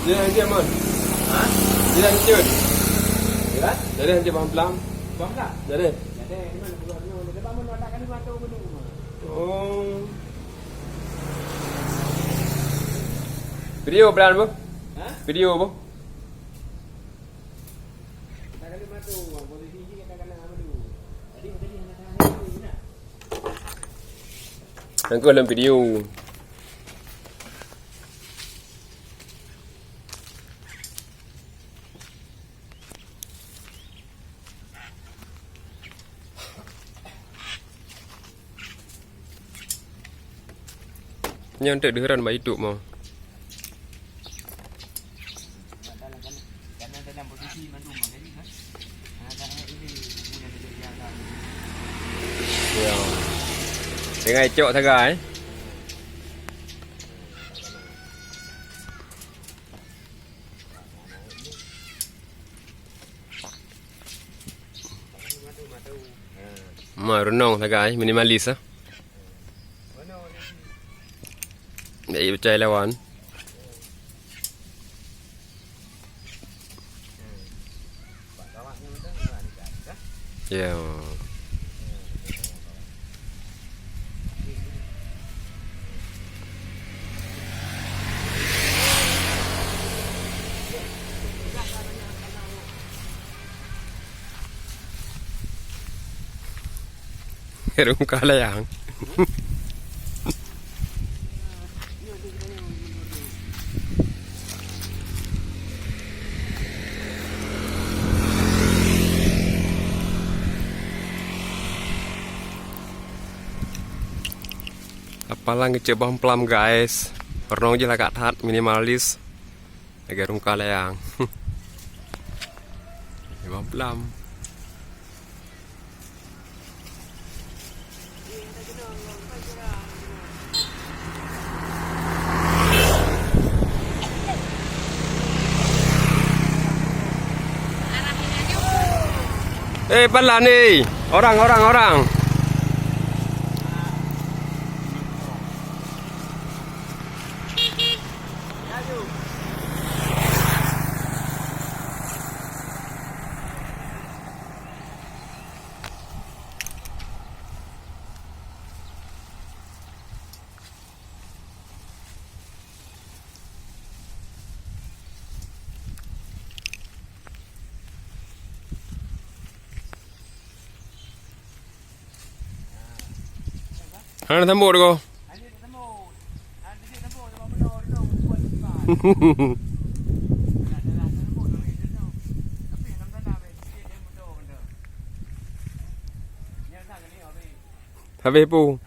Dia hanya mon. Ha? Dia hanya. Ya? Jadi hanya pelan-pelan. Faham tak? Jadi. Jadi di mana pula ni? Lepas mana nak kali mata benda rumah. Oh. Video pelan bu? Ha? Video bu? Tak kali mata rumah. Posisi ni kadang-kadang apa dulu. Tadi nak tanya ni nak. Aku dalam video. Yang tak dengeran baik itu mau. Karena dalam posisi mandu jadi kan. Ada ini punya kerja. Ya. Dengan cok sagai. Renong sagai minimalis ah. Để percaya lawan. Ya. Herung kalah yang. Apalang kecebam pelam guys. Pernah je lah kat tat minimalis. Agar rungka layang. Kecebam pelam. Pelan ni. Orang. Ano tamo ko? Ani tamo. Ani tamo sama benar dulu. Habis pu.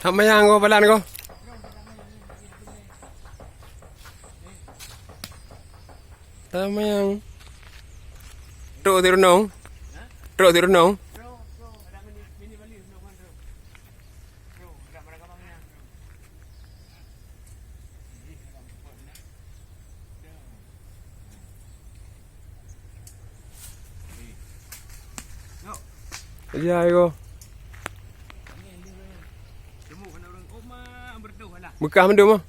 Thăm mấy hàng cô, phải làm cô? Thăm mấy hàng. Trộn thì nóng. Trộn thì nóng. Dài cô. Bekah mendung mah.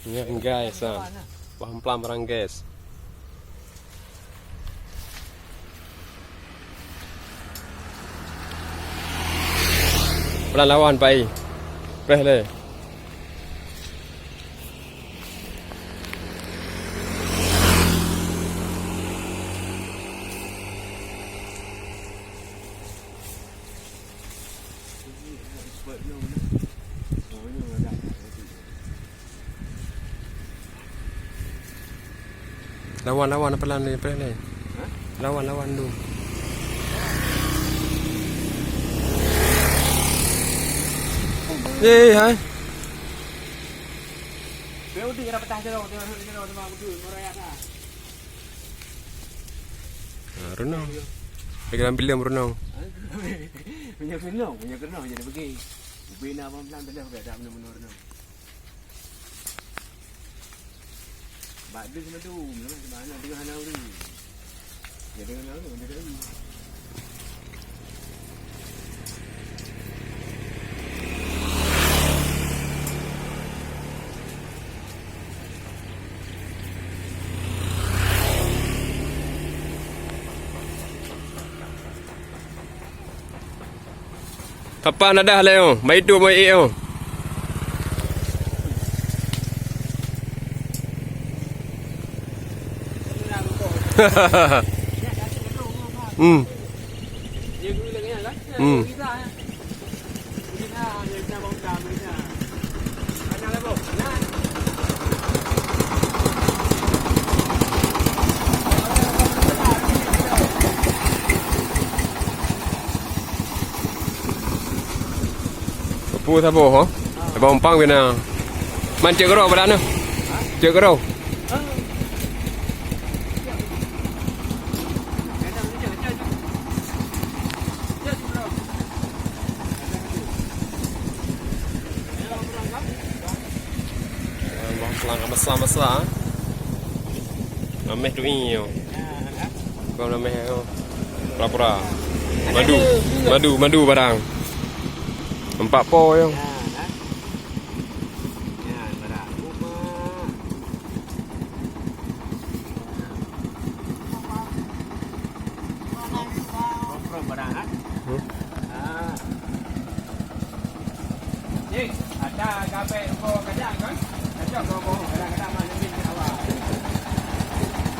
Ya guys, pelan-pelan barang guys. Pelan lawan pai. Preh le. Lawan pelan ni, pelan ni. Lawan dulu. Gì hả? Biar udah kita petang cerau, cerau sama betul, merayak ah. Renang. Pergi ambil dia renang. Punya kenong jadi pergi. Bina pelan dah dah tak benar-benar renang. Badu sama tu, mana dia hanau ni. Jadi hanau tu, jadi ni. Kapan ada hal yang? Mai tu mai eu. Hmm. Dia guru lagi lah. Hmm. Kita dia bang cam kita. Mana lah bos? Nah. Pu tha bo ho. Bang pang Việt Nam. Man chưa có rau vào đan nữa. Chưa có rau. Bang pelang besar-besar. Ameh tu iyo. Kau ameh yo. Pura-pura. Madu barang. Empat po yo. Ada kafe ko kerja kan? Kerja ko kadang-kadang mana min awak.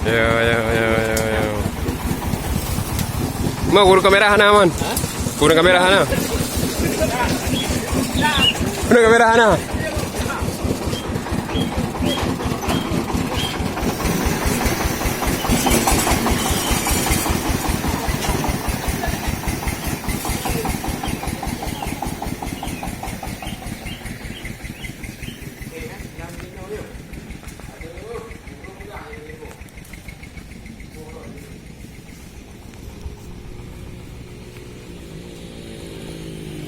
Ya. Mau guru kamera hana man? Guru kamera hana? Guru kamera hana?